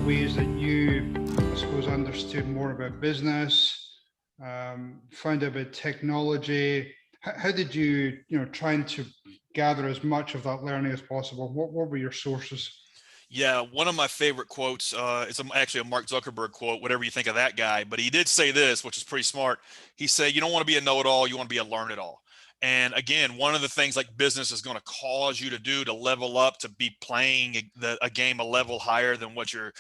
ways that you, I suppose, understood more about business, found out about technology? How did you, trying to gather as much of that learning as possible? What were your sources? Yeah, one of my favorite quotes is actually a Mark Zuckerberg quote, whatever you think of that guy. But he did say this, which is pretty smart. He said, you don't want to be a know-it-all, you want to be a learn-it-all. And again, one of the things like business is going to cause you to do to level up, to be playing a game a level higher than what you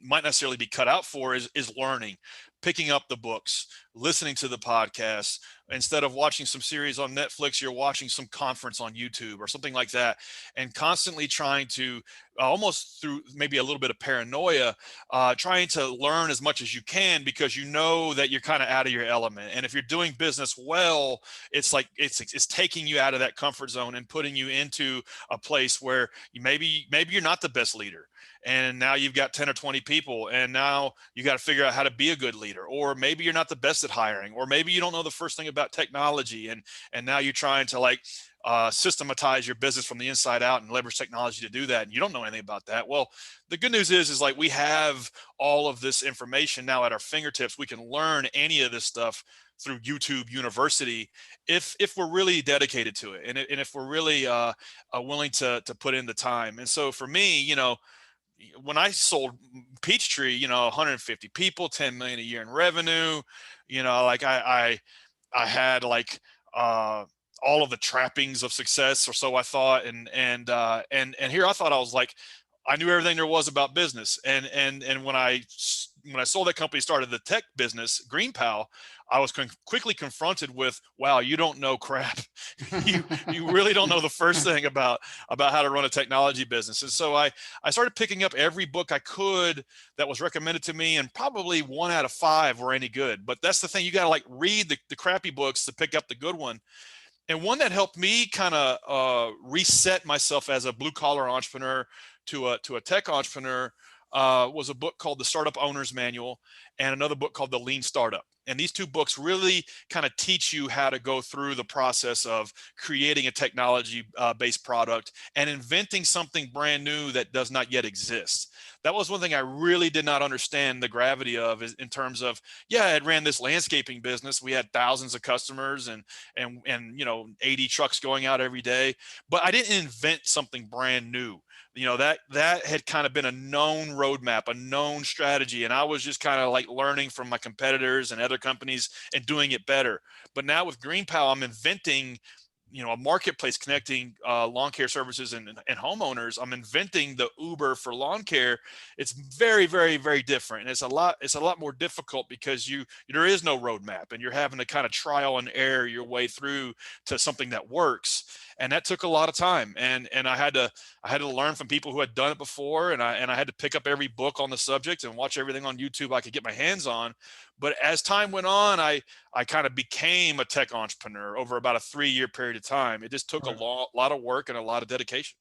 might necessarily be cut out for is learning, picking up the books, listening to the podcasts. Instead of watching some series on Netflix, you're watching some conference on YouTube or something like that, and constantly trying to almost through maybe a little bit of paranoia, trying to learn as much as you can because you know that you're kind of out of your element. And if you're doing business well, it's like it's taking you out of that comfort zone and putting you into a place where maybe you're not the best leader. And now you've got 10 or 20 people, and now you got to figure out how to be a good leader. Or maybe you're not the best at hiring, or maybe you don't know the first thing about technology. And now you're trying to systematize your business from the inside out and leverage technology to do that, and you don't know anything about that. Well, the good news is like we have all of this information now at our fingertips. We can learn any of this stuff through YouTube University if we're really dedicated to it, and if we're really willing to put in the time. And so for me, when I sold Peachtree, 150 people, 10 million a year in revenue, like I had all of the trappings of success, or so I thought. And here I thought I was like, I knew everything there was about business. And when I sold that company, started the tech business, GreenPal, I was quickly confronted with, wow, you don't know crap. you really don't know the first thing about how to run a technology business. And so I started picking up every book I could that was recommended to me, and probably 1 out of 5 were any good. But that's the thing, you got to read the crappy books to pick up the good one. And one that helped me kind of reset myself as a blue collar entrepreneur to a tech entrepreneur was a book called The Startup Owner's Manual, and another book called The Lean Startup. And these two books really kind of teach you how to go through the process of creating a technology based product and inventing something brand new that does not yet exist. That was one thing I really did not understand the gravity of, is in terms of, yeah, I ran this landscaping business. We had thousands of customers and 80 trucks going out every day, but I didn't invent something brand new. That had kind of been a known roadmap, a known strategy. And I was just kind of learning from my competitors and other companies and doing it better. But now with GreenPal, I'm inventing, a marketplace connecting lawn care services and homeowners. I'm inventing the Uber for lawn care. It's very, very, very different. And it's a lot more difficult because there is no roadmap, and you're having to kind of trial and error your way through to something that works. And that took a lot of time. And I had to learn from people who had done it before. And I had to pick up every book on the subject and watch everything on YouTube I could get my hands on. But as time went on, I kind of became a tech entrepreneur over about a 3-year period of time. It just took a lot of work and a lot of dedication.